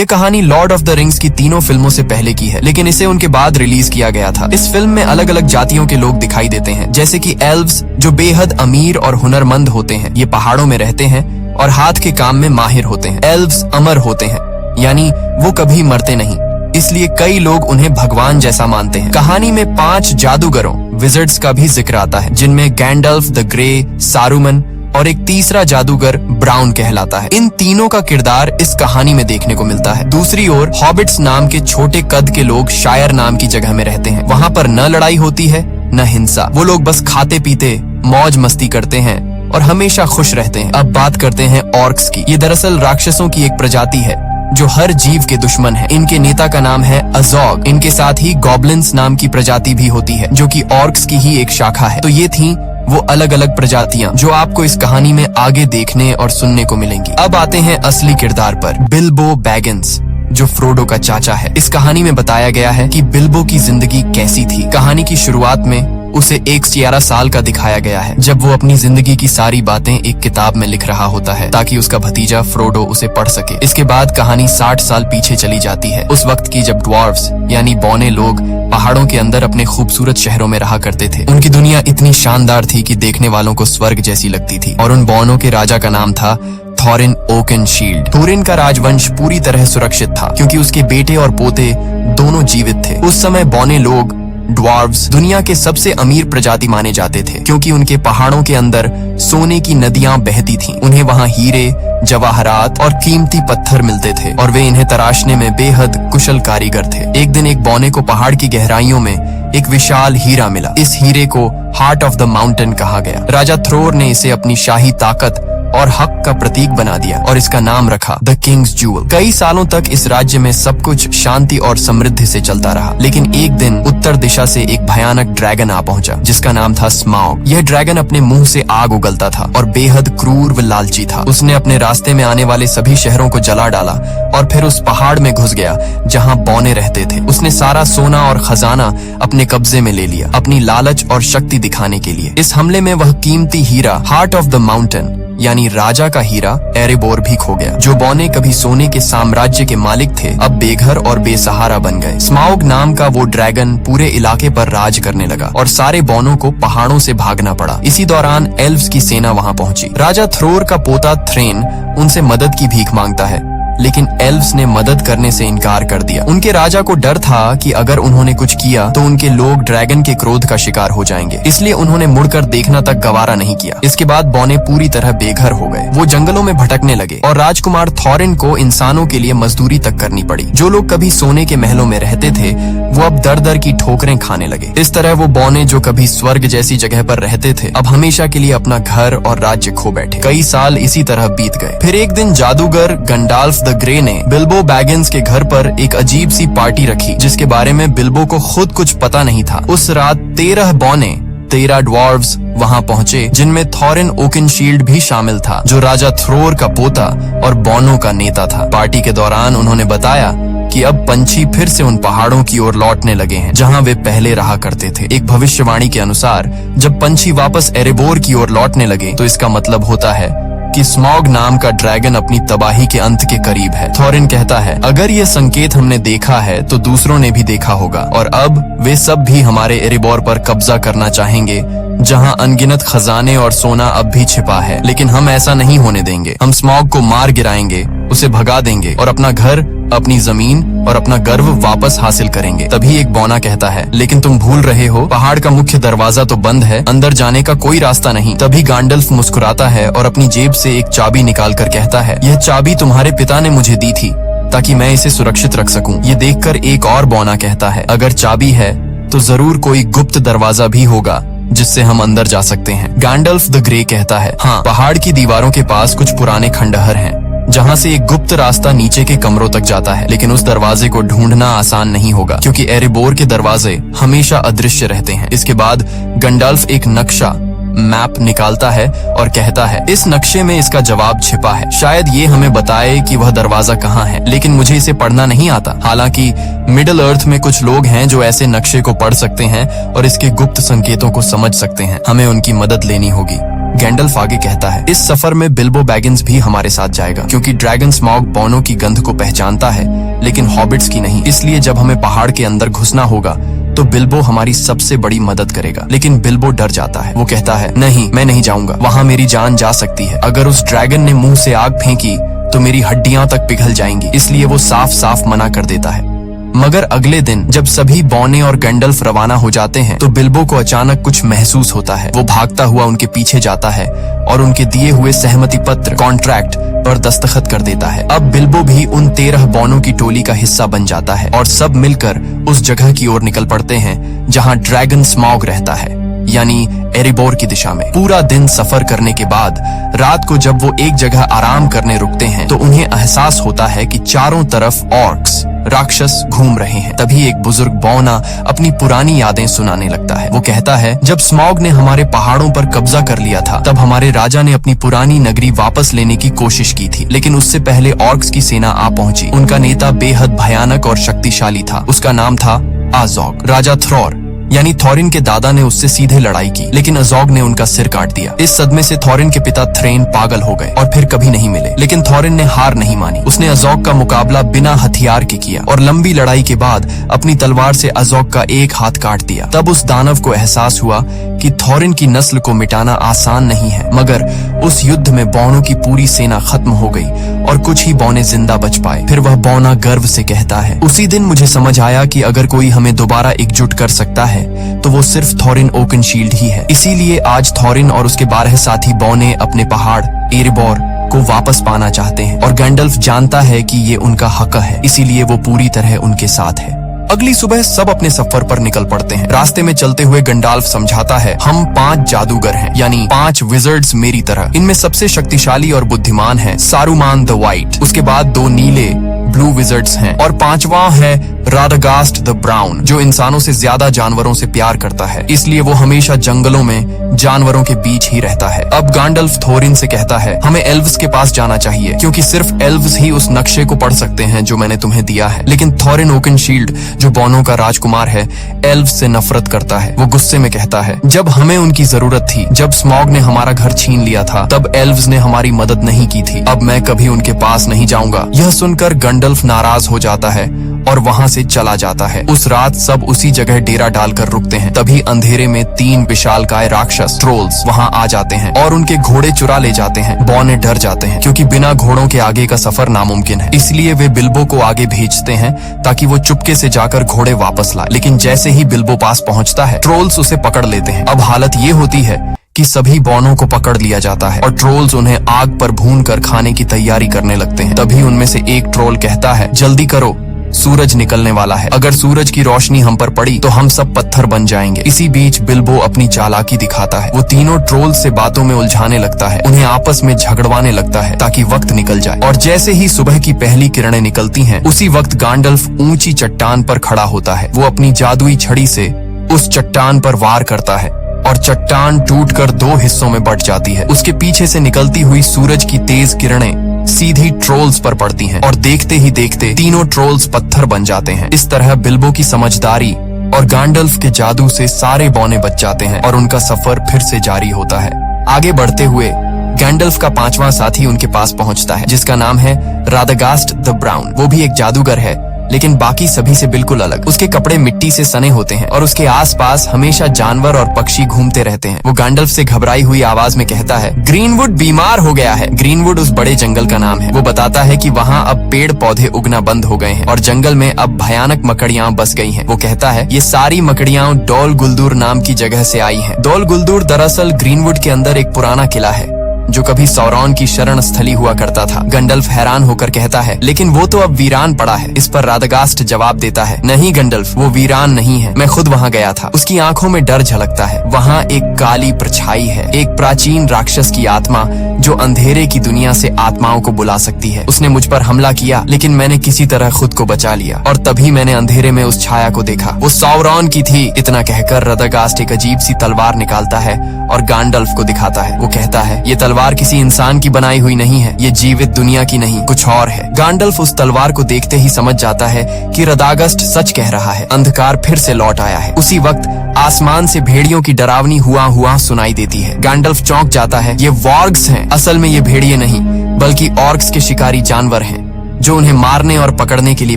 ये कहानी Lord of the rings की तीनों फिल्मों से पहले की है, लेकिन इसे उनके बाद रिलीज किया गया था। इस फिल्म में अलग अलग जातियों के लोग दिखाई देते हैं, जैसे कि एल्व्स जो बेहद अमीर और हुनरमंद होते हैं। ये पहाड़ों में रहते हैं और हाथ के काम में माहिर होते हैं। एल्व्स अमर होते हैं, यानी वो कभी मरते नहीं, इसलिए कई लोग उन्हें भगवान जैसा मानते हैं। कहानी में 5 जादूगरों विज़र्ड्स का भी जिक्र आता है, जिनमें गैंडल्फ द ग्रे, सारूमन और एक तीसरा जादूगर ब्राउन कहलाता है। इन तीनों का किरदार इस कहानी में देखने को मिलता है। दूसरी ओर हॉबिट्स नाम के छोटे कद के लोग शायर नाम की जगह में रहते हैं। वहाँ पर न लड़ाई होती है न हिंसा। वो लोग बस खाते पीते मौज मस्ती करते हैं और हमेशा खुश रहते हैं। अब बात करते हैं ऑर्क्स की। ये दरअसल राक्षसों की एक प्रजाति है जो हर जीव के दुश्मन है। इनके नेता का नाम है अजोग। इनके साथ ही गॉब्लिन्स नाम की प्रजाति भी होती है, जो कि ऑर्क्स की ही एक शाखा है। तो ये थी वो अलग अलग प्रजातियां जो आपको इस कहानी में आगे देखने और सुनने को मिलेंगी। अब आते हैं असली किरदार पर, बिल्बो बैगिंस, जो फ्रोडो का चाचा है। इस कहानी में बताया गया है कि बिल्बो की जिंदगी कैसी थी। कहानी की शुरुआत में उसे 11 साल का दिखाया गया है, जब वो अपनी जिंदगी की सारी बातें एक किताब में लिख रहा होता है ताकि उसका भतीजा फ्रोडो उसे पढ़ सके। इसके बाद कहानी 60 साल पीछे चली जाती है, उस वक्त की जब ड्वार्फ्स यानी बौने लोग पहाड़ों के अंदर अपने खूबसूरत शहरों में रहा करते थे। उनकी दुनिया इतनी शानदार थी कि देखने वालों को स्वर्ग जैसी लगती थी। और उन बौनों के राजा का नाम था थॉरिन ओकेनशील्ड। थोरिन का राजवंश पूरी तरह सुरक्षित था क्योंकि उसके बेटे और पोते दोनों जीवित थे। उस समय बौने लोग ड्वार्व्स दुनिया के सबसे अमीर प्रजाति माने जाते थे, क्योंकि उनके पहाड़ों के अंदर सोने की नदियां बहती थीं। उन्हें वहां हीरे, जवाहरात और कीमती पत्थर मिलते थे और वे इन्हें तराशने में बेहद कुशल कारीगर थे। एक दिन एक बौने को पहाड़ की गहराइयों में एक विशाल हीरा मिला। इस हीरे को हार्ट ऑफ द माउंटेन कहा गया। राजा थ्रोर ने इसे अपनी शाही ताकत और हक का प्रतीक बना दिया और इसका नाम रखा द किंग्स जूल। कई सालों तक इस राज्य में सब कुछ शांति और समृद्धि से चलता रहा, लेकिन एक दिन उत्तर दिशा से एक भयानक ड्रैगन आ पहुंचा, जिसका नाम था स्मॉग। यह ड्रैगन अपने मुंह से आग उगलता था और बेहद क्रूर व लालची था। उसने अपने रास्ते में आने वाले सभी शहरों को जला डाला और फिर उस पहाड़ में घुस गया जहाँ बौने रहते थे। उसने सारा सोना और खजाना अपने कब्जे में ले लिया, अपनी लालच और शक्ति दिखाने के लिए। इस हमले में वह कीमती हीरा हार्ट ऑफ द माउंटेन यानी राजा का हीरा एरेबोर भी खो गया। जो बौने कभी सोने के साम्राज्य के मालिक थे, अब बेघर और बेसहारा बन गए। स्मॉग नाम का वो ड्रैगन पूरे इलाके पर राज करने लगा और सारे बौनों को पहाड़ों से भागना पड़ा। इसी दौरान एल्व्स की सेना वहां पहुंची। राजा थ्रोर का पोता थ्रेन उनसे मदद की भीख मांगता है, लेकिन एल्व्स ने मदद करने से इनकार कर दिया। उनके राजा को डर था कि अगर उन्होंने कुछ किया तो उनके लोग ड्रैगन के क्रोध का शिकार हो जाएंगे, इसलिए उन्होंने मुड़कर देखना तक गवारा नहीं किया। इसके बाद बौने पूरी तरह बेघर हो गए। वो जंगलों में भटकने लगे और राजकुमार थॉरिन को इंसानों के लिए मजदूरी तक करनी पड़ी। जो लोग कभी सोने के महलों में रहते थे, वो अब दर दर की ठोकरें खाने लगे। इस तरह वो बौने जो कभी स्वर्ग जैसी जगह पर रहते थे, अब हमेशा के लिए अपना घर और राज्य खो बैठे। कई साल इसी तरह बीत गए। फिर एक दिन जादूगर गंडाल्फ द ग्रे ने बिल्बो बैगिंस के घर पर एक अजीब सी पार्टी रखी, जिसके बारे में बिल्बो को खुद कुछ पता नहीं था। उस रात 13 बौने, 13 ड्वार्व्स वहां पहुंचे, जिनमें थॉरिन ओकेनशील्ड भी शामिल था, जो राजा थ्रोर का पोता और बौनों का नेता था। पार्टी के दौरान उन्होंने बताया कि अब पंछी फिर से उन पहाड़ों की ओर लौटने लगे हैं जहां वे पहले रहा करते थे। एक भविष्यवाणी के अनुसार जब पंछी वापस एरेबोर की ओर लौटने लगे तो इसका मतलब होता है कि स्मॉग नाम का ड्रैगन अपनी तबाही के अंत के करीब है। थॉरिन कहता है, अगर ये संकेत हमने देखा है तो दूसरों ने भी देखा होगा और अब वे सब भी हमारे एरेबोर पर कब्जा करना चाहेंगे, जहां अनगिनत खजाने और सोना अब भी छिपा है। लेकिन हम ऐसा नहीं होने देंगे। हम स्मॉग को मार गिराएंगे, उसे भगा देंगे और अपना घर, अपनी जमीन और अपना गर्व वापस हासिल करेंगे। तभी एक बौना कहता है, लेकिन तुम भूल रहे हो, पहाड़ का मुख्य दरवाजा तो बंद है, अंदर जाने का कोई रास्ता नहीं। तभी गांडल्फ मुस्कुराता है और अपनी जेब से एक चाबी निकाल कर कहता है, यह चाबी तुम्हारे पिता ने मुझे दी थी ताकि मैं इसे सुरक्षित रख सकूं। ये देखकर एक और बौना कहता है, अगर चाबी है तो जरूर कोई गुप्त दरवाजा भी होगा जिससे हम अंदर जा सकते हैं। गांडल्फ द ग्रे कहता है, हाँ, पहाड़ की दीवारों के पास कुछ पुराने खंडहर हैं जहाँ से एक गुप्त रास्ता नीचे के कमरों तक जाता है, लेकिन उस दरवाजे को ढूंढना आसान नहीं होगा क्योंकि एरेबोर के दरवाजे हमेशा अदृश्य रहते हैं। इसके बाद गंडाल्फ एक नक्शा मैप निकालता है और कहता है, इस नक्शे में इसका जवाब छिपा है। शायद ये हमें बताए कि वह दरवाजा कहाँ है, लेकिन मुझे इसे पढ़ना नहीं आता। हालांकि मिडिल अर्थ में कुछ लोग हैं जो ऐसे नक्शे को पढ़ सकते हैं और इसके गुप्त संकेतों को समझ सकते हैं। हमें उनकी मदद लेनी होगी। गैंडल्फ आगे कहता है, इस सफर में बिल्बो बैगिंस भी हमारे साथ जाएगा, क्योंकि ड्रैगन स्मॉग बौनों की गंध को पहचानता है लेकिन हॉबिट्स की नहीं। इसलिए जब हमें पहाड़ के अंदर घुसना होगा तो बिल्बो हमारी सबसे बड़ी मदद करेगा। लेकिन बिल्बो डर जाता है। वो कहता है, नहीं, मैं नहीं जाऊंगा, वहाँ मेरी जान जा सकती है। अगर उस ड्रैगन ने मुंह से आग फेंकी तो मेरी हड्डियां तक पिघल जाएंगी। इसलिए वो साफ साफ मना कर देता है। मगर अगले दिन जब सभी बौने और गैंडल्फ रवाना हो जाते हैं तो बिल्बो को अचानक कुछ महसूस होता है। वो भागता हुआ उनके पीछे जाता है और उनके दिए हुए सहमति पत्र कॉन्ट्रैक्ट पर दस्तखत कर देता है। अब बिल्बो भी उन 13 बौनों की टोली का हिस्सा बन जाता है और सब मिलकर उस जगह की ओर निकल पड़ते हैं जहाँ ड्रैगन स्मॉग रहता है, यानी एरिबोर की दिशा में। पूरा दिन सफर करने के बाद रात को जब वो एक जगह आराम करने रुकते हैं तो उन्हें एहसास होता है कि चारों तरफ ऑर्क्स राक्षस घूम रहे हैं। तभी एक बुजुर्ग बौना अपनी पुरानी यादें सुनाने लगता है। वो कहता है, जब स्मॉग ने हमारे पहाड़ों पर कब्जा कर लिया था तब हमारे राजा ने अपनी पुरानी नगरी वापस लेने की कोशिश की थी, लेकिन उससे पहले ऑर्क्स की सेना आ पहुंची। उनका नेता बेहद भयानक और शक्तिशाली था। उसका नाम था आजोग। राजा थ्रॉर यानी थॉरिन के दादा ने उससे सीधे लड़ाई की, लेकिन अजोग ने उनका सिर काट दिया। इस सदमे से थॉरिन के पिता थ्रेन पागल हो गए और फिर कभी नहीं मिले। लेकिन थॉरिन ने हार नहीं मानी। उसने अजोग का मुकाबला बिना हथियार के किया और लंबी लड़ाई के बाद अपनी तलवार से अजोग का एक हाथ काट दिया। तब उस दानव को एहसास हुआ कि थॉरिन की नस्ल को मिटाना आसान नहीं है। मगर उस युद्ध में बौनों की पूरी सेना खत्म हो गई और कुछ ही बौने जिंदा बच पाए। फिर वह बौना गर्व से कहता है, उसी दिन मुझे समझ आया कि अगर कोई हमें दोबारा एकजुट कर सकता है तो वो सिर्फ थॉरिन ओकनशील्ड ही है। इसीलिए आज थॉरिन और उसके 12 साथी बौने अपने पहाड़ एरिबोर को वापस पाना चाहते हैं और गैंडल्फ जानता है कि ये उनका हक है, इसीलिए वो पूरी तरह उनके साथ है। अगली सुबह सब अपने सफर पर निकल पड़ते हैं। रास्ते में चलते हुए गंडाल्फ समझाता है, हम 5 जादूगर हैं, यानी 5 विजर्ड्स मेरी तरह। इनमें सबसे शक्तिशाली और बुद्धिमान है सारूमान द वाइट। उसके बाद 2 नीले ब्लू विजर्ड्स हैं और 5वां है राडागास्ट द ब्राउन, जो इंसानों से ज्यादा जानवरों से प्यार करता है, इसलिए वो हमेशा जंगलों में जानवरों के बीच ही रहता है। अब गैंडल्फ थोरिन से कहता है, हमें एल्व्स के पास जाना चाहिए, क्योंकि सिर्फ एल्व्स ही उस नक्शे को पढ़ सकते हैं जो मैंने तुम्हें दिया है। लेकिन थोरिन ओकनशील्ड, जो बौनों का राजकुमार है, एल्व्स से नफरत करता है। वो गुस्से में कहता है, जब हमें उनकी जरूरत थी, जब स्मॉग ने हमारा घर छीन लिया था, तब एल्व्स ने हमारी मदद नहीं की थी। अब मैं कभी उनके पास नहीं जाऊंगा। यह सुनकर गैंडल्फ नाराज हो जाता है और वहाँ से चला जाता है। उस रात सब उसी जगह डेरा डालकर रुकते हैं। तभी अंधेरे में 3 विशालकाय राक्षस ट्रोल्स वहाँ आ जाते हैं और उनके घोड़े चुरा ले जाते हैं। बौने डर जाते हैं क्योंकि बिना घोड़ों के आगे का सफर नामुमकिन है। इसलिए वे बिल्बो को आगे भेजते हैं ताकि वो चुपके से जाकर घोड़े वापस लाए। लेकिन जैसे ही बिल्बो पास पहुँचता है, ट्रोल्स उसे पकड़ लेते हैं। अब हालत ये होती है कि सभी बौनों को पकड़ लिया जाता है और ट्रोल्स उन्हें आग पर भूनकर खाने की तैयारी करने लगते हैं। तभी उनमें से एक ट्रोल कहता है, जल्दी करो, सूरज निकलने वाला है। अगर सूरज की रोशनी हम पर पड़ी तो हम सब पत्थर बन जाएंगे। इसी बीच बिल्बो अपनी चालाकी दिखाता है। वो तीनों ट्रोल्स से बातों में उलझाने लगता है, उन्हें आपस में झगड़वाने लगता है ताकि वक्त निकल जाए। और जैसे ही सुबह की पहली किरणें निकलती हैं, उसी वक्त गैंडल्फ ऊंची चट्टान पर खड़ा होता है। वो अपनी जादुई छड़ी से उस चट्टान पर वार करता है और चट्टान टूटकर 2 हिस्सों में बंट जाती है। उसके पीछे से निकलती हुई सूरज की तेज किरणें सीधी ट्रोल्स पर पड़ती हैं और देखते ही देखते तीनों ट्रोल्स पत्थर बन जाते हैं। इस तरह बिल्बो की समझदारी और गैंडल्फ के जादू से सारे बौने बच जाते हैं और उनका सफर फिर से जारी होता है। आगे बढ़ते हुए गैंडल्फ का 5वां साथी उनके पास पहुंचता है, जिसका नाम है राडागास्ट द ब्राउन। वो भी एक जादूगर है, लेकिन बाकी सभी से बिल्कुल अलग। उसके कपड़े मिट्टी से सने होते हैं और उसके आसपास हमेशा जानवर और पक्षी घूमते रहते हैं। वो गैंडल्फ से घबराई हुई आवाज में कहता है, ग्रीनवुड बीमार हो गया है। ग्रीनवुड उस बड़े जंगल का नाम है। वो बताता है कि वहाँ अब पेड़ पौधे उगना बंद हो गए हैं और जंगल में अब भयानक मकड़ियाँ बस गई हैं। वो कहता है, ये सारी मकड़ियाँ डोल गुलदूर नाम की जगह से आई हैं। डोल गुलदूर दरअसल ग्रीनवुड के अंदर एक पुराना किला है जो कभी सौरॉन की शरण स्थली हुआ करता था। गैंडल्फ हैरान होकर कहता है, लेकिन वो तो अब वीरान पड़ा है। इस पर राडागास्ट जवाब देता है, नहीं गैंडल्फ, वो वीरान नहीं है, मैं खुद वहाँ गया था। उसकी आंखों में डर झलकता है। वहाँ एक काली परछाई है, एक प्राचीन राक्षस की आत्मा जो अंधेरे की दुनिया से आत्माओं को बुला सकती है। उसने मुझ पर हमला किया, लेकिन मैंने किसी तरह खुद को बचा लिया और तभी मैंने अंधेरे में उस छाया को देखा। वो सौरॉन की थी। इतना कहकर राडागास्ट एक अजीब सी तलवार निकालता है और गैंडल्फ को दिखाता है। वो कहता है, ये तलवार तलवार किसी इंसान की बनाई हुई नहीं है, ये जीवित दुनिया की नहीं, कुछ और है। गांडल्फ उस तलवार को देखते ही समझ जाता है कि रदागस्ट सच कह रहा है। अंधकार फिर से लौट आया है। उसी वक्त आसमान से भेड़ियों की डरावनी हुआ सुनाई देती है। गांडल्फ चौंक जाता है। ये वॉर्ग्स हैं। असल में ये भेड़िए नहीं बल्कि ऑर्क्स के शिकारी जानवर हैं जो उन्हें मारने और पकड़ने के लिए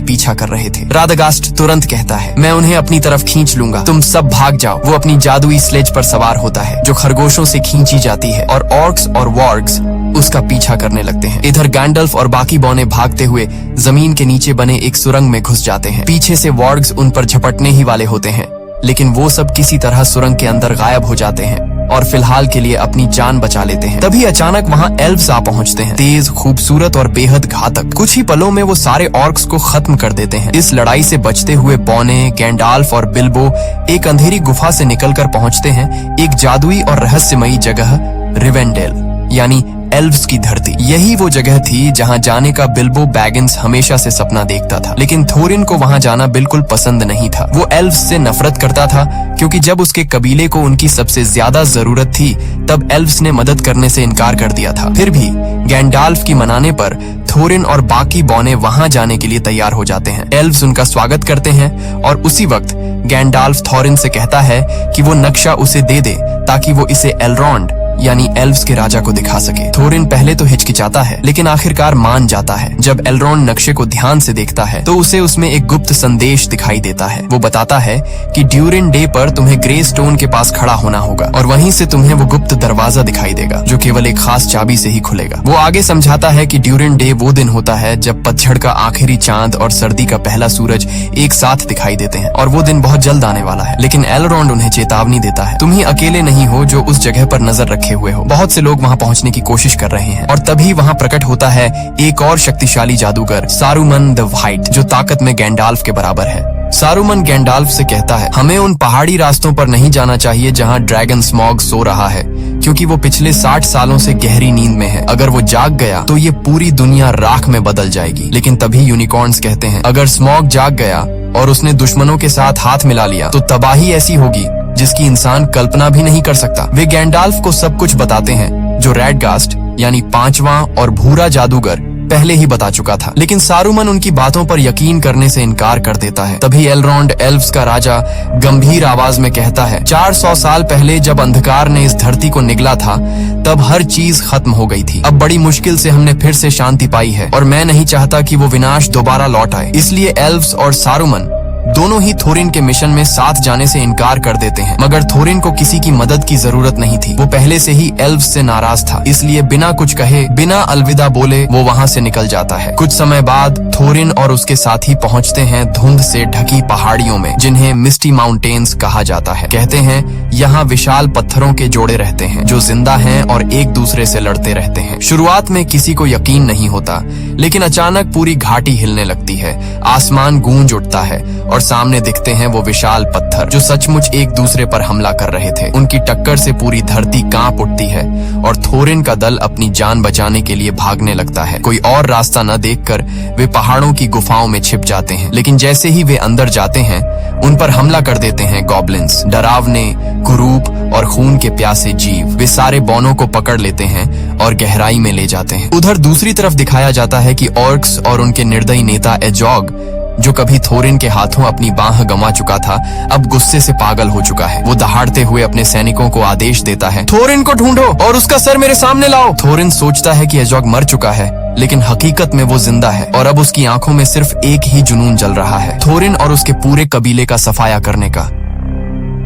पीछा कर रहे थे। रादागास्ट तुरंत कहता है, मैं उन्हें अपनी तरफ खींच लूंगा, तुम सब भाग जाओ। वो अपनी जादुई स्लेज पर सवार होता है जो खरगोशों से खींची जाती है और ऑर्क्स और वॉर्ग्स उसका पीछा करने लगते हैं। इधर गैंडल्फ और बाकी बौने भागते हुए जमीन के नीचे बने एक सुरंग में घुस जाते हैं। पीछे से वॉर्ग्स उन पर झपटने ही वाले होते हैं, लेकिन वो सब किसी तरह सुरंग के अंदर गायब हो जाते हैं और फिलहाल के लिए अपनी जान बचा लेते हैं। तभी अचानक वहाँ एल्व्स आ पहुँचते हैं, तेज, खूबसूरत और बेहद घातक। कुछ ही पलों में वो सारे ऑर्क्स को खत्म कर देते हैं। इस लड़ाई से बचते हुए बौने, गैंडाल्फ और बिल्बो एक अंधेरी गुफा से निकलकर पहुँचते हैं एक जादुई और रहस्यमयी जगह, रिवेंडेल यानी एल्व्स की धरती। यही वो जगह थी जहां जाने का बिल्बो बैगिंस हमेशा से सपना देखता था, लेकिन थोरिन को वहां जाना बिल्कुल पसंद नहीं था। वो एल्व्स से नफरत करता था क्योंकि जब उसके कबीले को उनकी सबसे ज्यादा जरूरत थी तब एल्व्स ने मदद करने से इनकार कर दिया था। फिर भी गैंडाल्फ की मनाने पर थोरिन और बाकी बौने वहां जाने के लिए तैयार हो जाते हैं। एल्व्स उनका स्वागत करते हैं और उसी वक्त गैंडाल्फ थोरिन से कहता है कि वो नक्शा उसे दे दे ताकि वो इसे एलरॉन्ड यानी एल्व्स के राजा को दिखा सके। थोरिन पहले तो हिचकिचाता है लेकिन आखिरकार मान जाता है। जब एलरॉन्ड नक्शे को ध्यान से देखता है तो उसे उसमें एक गुप्त संदेश दिखाई देता है। वो बताता है कि ड्यूरिन डे पर तुम्हें ग्रे स्टोन के पास खड़ा होना होगा और वहीं से तुम्हें वो गुप्त दरवाजा दिखाई देगा जो केवल एक खास चाबी से ही खुलेगा। वो आगे समझाता है कि ड्यूरिन डे वो दिन होता है जब पतझड़ का आखिरी चांद और सर्दी का पहला सूरज एक साथ दिखाई देते हैं और वो दिन बहुत जल्द आने वाला है। लेकिन एलरॉन्ड उन्हें चेतावनी देता है, तुम ही अकेले नहीं हो जो उस जगह पर नजर रखे हुए हो। बहुत से लोग वहां पहुंचने की कोशिश कर रहे हैं। और तभी वहां प्रकट होता है एक और शक्तिशाली जादूगर, सारूमन द व्हाइट, जो ताकत में गैंडाल्फ के बराबर है। सारूमन गैंडाल्फ से कहता है, हमें उन पहाड़ी रास्तों पर नहीं जाना चाहिए जहां ड्रैगन स्मॉग सो रहा है, क्योंकि वो पिछले 60 सालों से गहरी नींद में है। अगर वो जाग गया तो ये पूरी दुनिया राख में बदल जाएगी। लेकिन तभी यूनिकॉर्न्स कहते हैं, अगर स्मॉग जाग गया और उसने दुश्मनों के साथ हाथ मिला लिया तो तबाही ऐसी होगी जिसकी इंसान कल्पना भी नहीं कर सकता। वे गैंडाल्फ को सब कुछ बताते हैं जो रैडगास्ट यानी 5वां और भूरा जादूगर पहले ही बता चुका था, लेकिन सारूमन उनकी बातों पर यकीन करने से इनकार कर देता है। तभी एलरॉन्ड एल्व्स का राजा गंभीर आवाज में कहता है, 400 साल पहले जब अंधकार ने इस धरती को निगला था तब हर चीज खत्म हो गई थी। अब बड़ी मुश्किल से हमने फिर से शांति पाई है और मैं नहीं चाहता कि वो विनाश दोबारा लौट आए। इसलिए एल्व्स और सारूमन दोनों ही थोरिन के मिशन में साथ जाने से इनकार कर देते हैं। मगर थोरिन को किसी की मदद की जरूरत नहीं थी। वो पहले से ही एल्व्स से नाराज था, इसलिए बिना कुछ कहे, बिना अलविदा बोले वो वहां से निकल जाता है। कुछ समय बाद थोरिन और उसके साथी पहुंचते हैं धुंध से ढकी पहाड़ियों में, जिन्हें मिस्टी माउंटेन्स कहा जाता है। कहते हैं यहाँ विशाल पत्थरों के जोड़े रहते हैं जो जिंदा हैं और एक दूसरे से लड़ते रहते हैं। शुरुआत में किसी को यकीन नहीं होता, लेकिन अचानक पूरी घाटी हिलने लगती है, आसमान गूंज उठता है और सामने दिखते हैं वो विशाल पत्थर जो सचमुच एक दूसरे पर हमला कर रहे थे। उनकी टक्कर से पूरी धरती कांप उठती है और थोरिन का दल अपनी जान बचाने के लिए भागने लगता है। कोई और रास्ता न देखकर वे पहाड़ों की गुफाओं में छिप जाते हैं, लेकिन जैसे ही वे अंदर जाते हैं उन पर हमला कर देते हैं गॉब्लिन्स, डरावने, कुरूप और खून के प्यासे जीव। वे सारे बौनों को पकड़ लेते हैं और गहराई में ले जाते हैं। उधर दूसरी तरफ दिखाया जाता है कि ऑर्क्स और उनके निर्दयी नेता एजॉग, जो कभी थोरिन के हाथों अपनी बाह गंवा चुका था, अब गुस्से से पागल हो चुका है। वो दहाड़ते हुए अपने सैनिकों को आदेश देता है, थोरिन को ढूंढो और उसका सर मेरे सामने लाओ। थोरिन सोचता है कि एजॉग मर चुका है, लेकिन हकीकत में वो जिंदा है और अब उसकी आंखों में सिर्फ एक ही जुनून जल रहा है, थोरिन और उसके पूरे कबीले का सफाया करने का।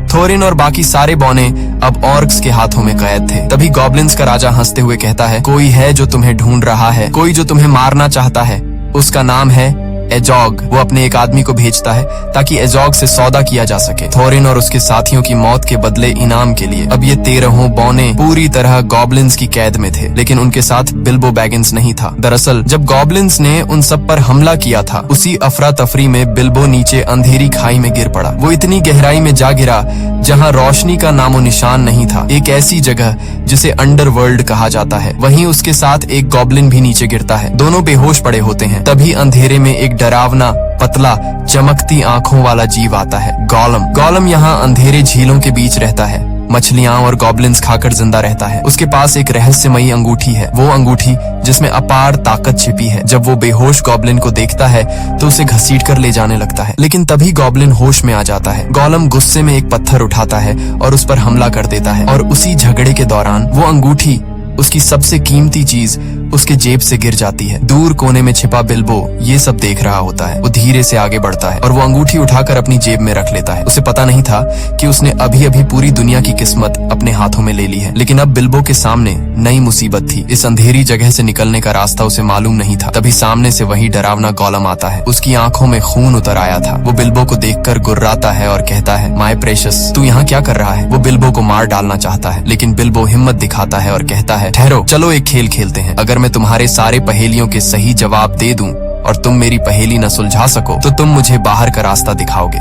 थोरिन और बाकी सारे बौने अब ऑर्क्स के हाथों में कैद थे। तभी गॉब्लिन्स का राजा हंसते हुए कहता है, कोई है जो तुम्हें ढूंढ रहा है, कोई जो तुम्हें मारना चाहता है, उसका नाम है एजॉग। वो अपने एक आदमी को भेजता है ताकि एजॉग से सौदा किया जा सके, थोरिन और उसके साथियों की मौत के बदले इनाम के लिए। अब ये 13 बौने पूरी तरह गॉब्लिन्स की कैद में थे, लेकिन उनके साथ बिल्बो बैगिंस नहीं था। दरअसल जब गॉब्लिन्स ने उन सब पर हमला किया था, उसी अफरा तफरी में बिल्बो नीचे अंधेरी खाई में गिर पड़ा। वो इतनी गहराई में जा गिरा जहाँ रोशनी का नामो निशान नहीं था, एक ऐसी जगह जिसे अंडरवर्ल्ड कहा जाता है। वहीं उसके साथ एक गॉब्लिन भी नीचे गिरता है। दोनों बेहोश पड़े होते हैं। तभी अंधेरे में एक डरावना, पतला, चमकती आंखों वाला जीव आता है, गॉलम। गॉलम यहाँ अंधेरे झीलों के बीच रहता है। मछलियां और गॉब्लिन्स खाकर जिंदा रहता है। उसके पास एक रहस्यमयी अंगूठी है, वो अंगूठी जिसमें अपार ताकत छिपी है। जब वो बेहोश गॉब्लिन को देखता है तो उसे घसीट कर ले जाने लगता है, लेकिन तभी गॉब्लिन होश में आ जाता है। गोलम गुस्से में एक पत्थर उठाता है और उस पर हमला कर देता है, और उसी झगड़े के दौरान वो अंगूठी, उसकी सबसे कीमती चीज, उसके जेब से गिर जाती है। दूर कोने में छिपा बिल्बो ये सब देख रहा होता है। वो धीरे से आगे बढ़ता है और वो अंगूठी उठाकर अपनी जेब में रख लेता है। उसे पता नहीं था कि उसने अभी अभी पूरी दुनिया की किस्मत अपने हाथों में ले ली है, लेकिन अब बिल्बो के सामने नई मुसीबत थी। इस अंधेरी जगह से निकलने का रास्ता उसे मालूम नहीं था। तभी सामने से वही डरावना गोलम आता है। उसकी आंखों में खून उतर आया था। वो बिल्बो को देखकर गुर्राता है और कहता है, माय प्रेशियस, तू यहाँ क्या कर रहा है? वो बिल्बो को मार डालना चाहता है, लेकिन बिल्बो हिम्मत दिखाता है और कहता है, ठहरो, चलो एक खेल खेलते हैं। अगर मैं तुम्हारे सारे पहेलियों के सही जवाब दे दूं और तुम मेरी पहेली न सुलझा सको तो तुम मुझे बाहर का रास्ता दिखाओगे।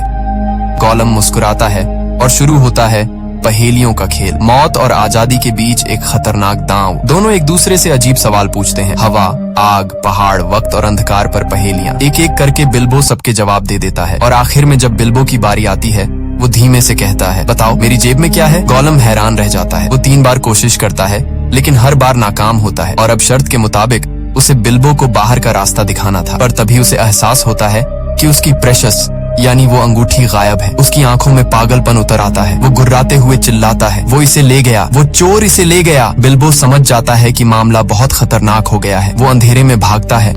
गोलम मुस्कुराता है और शुरू होता है पहेलियों का खेल। मौत और आजादी के बीच एक खतरनाक दांव। दोनों एक दूसरे से अजीब सवाल पूछते हैं। हवा, आग, पहाड़, वक्त और अंधकार पर पहेलियां। एक एक करके बिल्बो सबके जवाब दे देता है, और आखिर में जब बिल्बो की बारी आती है वो धीमे से कहता है, बताओ मेरी जेब में क्या है? गोलम हैरान रह जाता है। वो 3 बार कोशिश करता है, लेकिन हर बार नाकाम होता है, और अब शर्त के मुताबिक उसे बिल्बो को बाहर का रास्ता दिखाना था। पर तभी उसे एहसास होता है कि उसकी प्रेशियस यानी वो अंगूठी गायब है। उसकी आंखों में पागलपन उतर आता है। वो गुर्राते हुए चिल्लाता है, वो इसे ले गया, वो चोर इसे ले गया। बिल्बो समझ जाता है कि मामला बहुत खतरनाक हो गया है। वो अंधेरे में भागता है,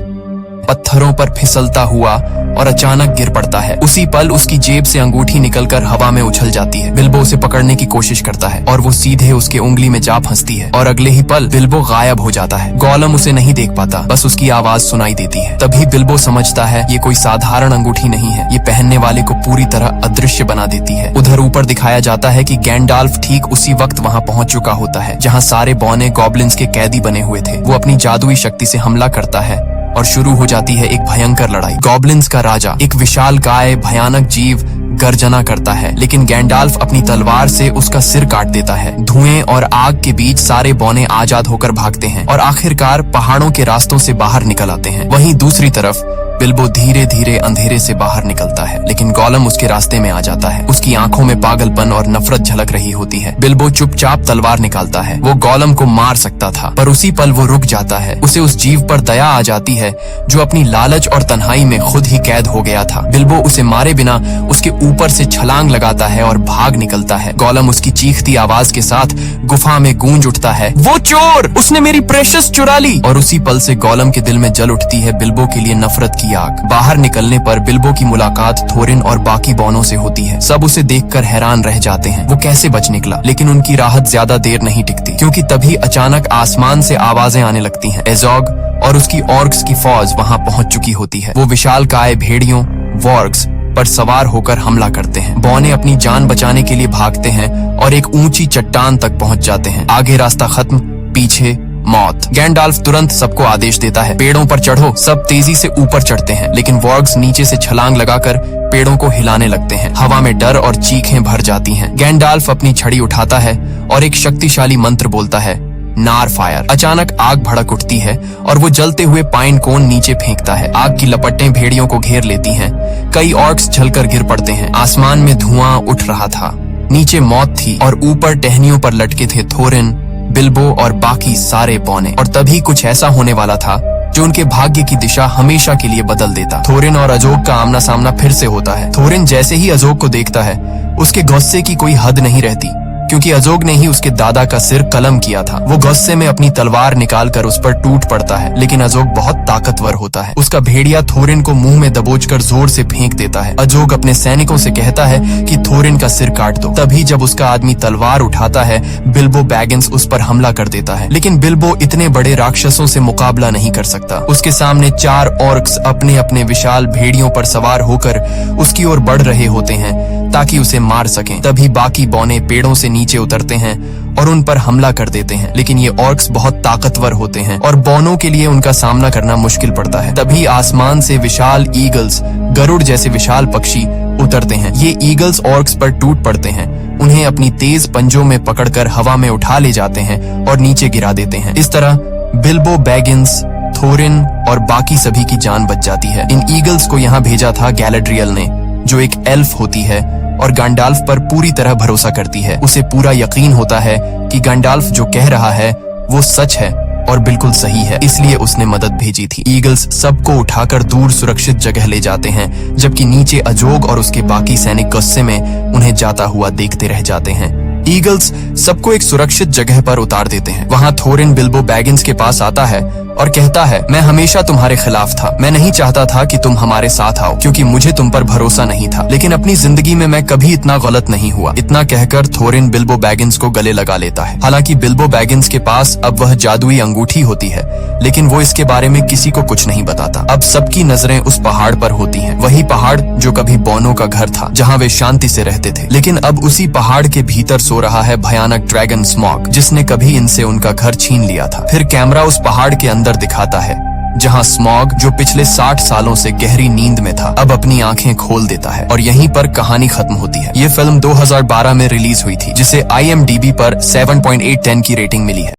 पत्थरों पर फिसलता हुआ, और अचानक गिर पड़ता है। उसी पल उसकी जेब से अंगूठी निकलकर हवा में उछल जाती है। बिल्बो उसे पकड़ने की कोशिश करता है और वो सीधे उसके उंगली में जा फंसती है, और अगले ही पल बिल्बो गायब हो जाता है। गोलम उसे नहीं देख पाता, बस उसकी आवाज सुनाई देती है। तभी बिल्बो समझता है ये कोई साधारण अंगूठी नहीं है, ये पहनने वाले को पूरी तरह अदृश्य बना देती है। उधर ऊपर दिखाया जाता है कि गैंडाल्फ ठीक उसी वक्त वहाँ पहुँच चुका होता है जहाँ सारे बौने गॉब्लिन्स के कैदी बने हुए थे। वो अपनी जादुई शक्ति से हमला करता है और शुरू हो जाती है एक भयंकर लड़ाई। गॉब्लिन्स का राजा, एक विशाल काय भयानक जीव, गर्जना करता है, लेकिन गैंडाल्फ अपनी तलवार से उसका सिर काट देता है। धुएं और आग के बीच सारे बौने आजाद होकर भागते हैं और आखिरकार पहाड़ों के रास्तों से बाहर निकल आते हैं। वहीं दूसरी तरफ बिल्बो धीरे धीरे अंधेरे से बाहर निकलता है, लेकिन गोलम उसके रास्ते में आ जाता है। उसकी आंखों में पागलपन और नफरत झलक रही होती है। बिल्बो चुपचाप तलवार निकालता है। वो गोलम को मार सकता था, पर उसी पल वो रुक जाता है। उसे उस जीव पर दया आ जाती है जो अपनी लालच और तन्हाई में खुद ही कैद हो गया था। बिल्बो उसे मारे बिना उसके ऊपर से छलांग लगाता है और भाग निकलता है। गोलम उसकी चीखती आवाज के साथ गुफा में गूंज उठता है, वो चोर, उसने मेरी प्रेशियस चुरा ली। और उसी पल से गोलम के दिल में जल उठती है बिल्बो के लिए नफरत की आग। बाहर निकलने पर बिल्बो की मुलाकात थोरिन और बाकी बौनों से होती है। सब उसे देखकर हैरान रह जाते हैं, वो कैसे बच निकला। लेकिन उनकी राहत ज्यादा देर नहीं टिकती, क्योंकि तभी अचानक आसमान से आवाजें आने लगती हैं। एजोग और उसकी ऑर्क्स की फौज वहां पहुंच चुकी होती है। वो विशालकाय भेड़ियों, वॉर्ग्स पर सवार होकर हमला करते हैं। बौने अपनी जान बचाने के लिए भागते हैं और एक ऊंची चट्टान तक पहुंच जाते हैं। आगे रास्ता खत्म, पीछे मौत। गैंडाल्फ तुरंत सबको आदेश देता है, पेड़ों पर चढ़ो। सब तेजी से ऊपर चढ़ते हैं, लेकिन वॉर्ग्स नीचे से छलांग लगाकर पेड़ों को हिलाने लगते हैं। हवा में डर और चीखें भर जाती हैं। गैंडाल्फ अपनी छड़ी उठाता है और एक शक्तिशाली मंत्र बोलता है, नार फायर। अचानक आग भड़क उठती है और वो जलते हुए पाइन कोन नीचे फेंकता है। आग की लपटें भेड़ियों को घेर लेती हैं। कई ऑर्क्स जलकर गिर पड़ते हैं। आसमान में धुआं उठ रहा था। नीचे मौत थी और ऊपर टहनियों पर लटके थे थोरिन, बिल्बो और बाकी सारे बौने। और तभी कुछ ऐसा होने वाला था जो उनके भाग्य की दिशा हमेशा के लिए बदल देता। थोरिन और अजोग का आमना सामना फिर से होता है। थोरिन जैसे ही अजोग को देखता है, उसके गुस्से की कोई हद नहीं रहती, क्योंकि अजोग ने ही उसके दादा का सिर कलम किया था। वो गुस्से में अपनी तलवार निकालकर उस पर टूट पड़ता है, लेकिन अजोग बहुत ताकतवर होता है। उसका भेड़िया थोरिन को मुंह में दबोचकर जोर से फेंक देता है। अजोग अपने सैनिकों से कहता है कि थोरिन का सिर काट दो। तभी जब उसका आदमी तलवार उठाता है, बिल्बो बैगिंस उस पर हमला कर देता है, लेकिन बिल्बो इतने बड़े राक्षसों से मुकाबला नहीं कर सकता। उसके सामने 4 ऑर्क्स अपने अपने विशाल भेड़ियों पर सवार होकर उसकी ओर बढ़ रहे होते हैं ताकि उसे मार सकें। तभी बाकी बौने पेड़ों से नीचे उतरते हैं और उन पर हमला कर देते हैं, लेकिन ये ऑर्क्स बहुत ताकतवर होते हैं और बौनों के लिए उनका सामना करना मुश्किल पड़ता है। तभी आसमान से विशाल ईगल्स, गरुड़ जैसे विशाल पक्षी उतरते हैं। ये ईगल्स ऑर्क्स पर टूट पड़ते हैं, उन्हें अपनी तेज पंजों में पकड़कर हवा में उठा ले जाते हैं और नीचे गिरा देते हैं। इस तरह बिल्बो बैगिंस, थोरिन और बाकी सभी की जान बच जाती है। इन ईगल्स को यहाँ भेजा था गैलाड्रियल ने, जो एक एल्फ होती है और गैंडाल्फ पर पूरी तरह भरोसा करती है। उसे पूरा यकीन होता है कि गैंडाल्फ जो कह रहा है वो सच है और बिल्कुल सही है, इसलिए उसने मदद भेजी थी। ईगल्स सबको उठाकर दूर सुरक्षित जगह ले जाते हैं, जबकि नीचे अजोग और उसके बाकी सैनिक गुस्से में उन्हें जाता हुआ देखते रह जाते हैं। ईगल्स सबको एक सुरक्षित जगह पर उतार देते हैं। वहाँ थोरिन बिल्बो बैगिंस के पास आता है और कहता है, मैं हमेशा तुम्हारे खिलाफ था। मैं नहीं चाहता था कि तुम हमारे साथ आओ क्योंकि मुझे तुम पर भरोसा नहीं था, लेकिन अपनी जिंदगी में मैं कभी इतना गलत नहीं हुआ। इतना कहकर थोरिन बिल्बो बैगिंस को गले लगा लेता है। हालांकि बिल्बो बैगिंस के पास अब वह जादुई अंगूठी होती है, लेकिन वो इसके बारे में किसी को कुछ नहीं बताता। अब सबकी नजरें उस पहाड़ पर होती हैं, वही पहाड़ जो कभी बोनो का घर था, जहाँ वे शांति से रहते थे। लेकिन अब उसी पहाड़ के भीतर सो रहा है भयानक ड्रैगन स्मॉग, जिसने कभी इनसे उनका घर छीन लिया था। फिर कैमरा उस पहाड़ के अंदर दिखाता है, जहां स्मॉग, जो पिछले 60 सालों से गहरी नींद में था, अब अपनी आंखें खोल देता है और यहीं पर कहानी खत्म होती है। ये फिल्म 2012 में रिलीज हुई थी, जिसे IMDb पर 7.8/10 की रेटिंग मिली है।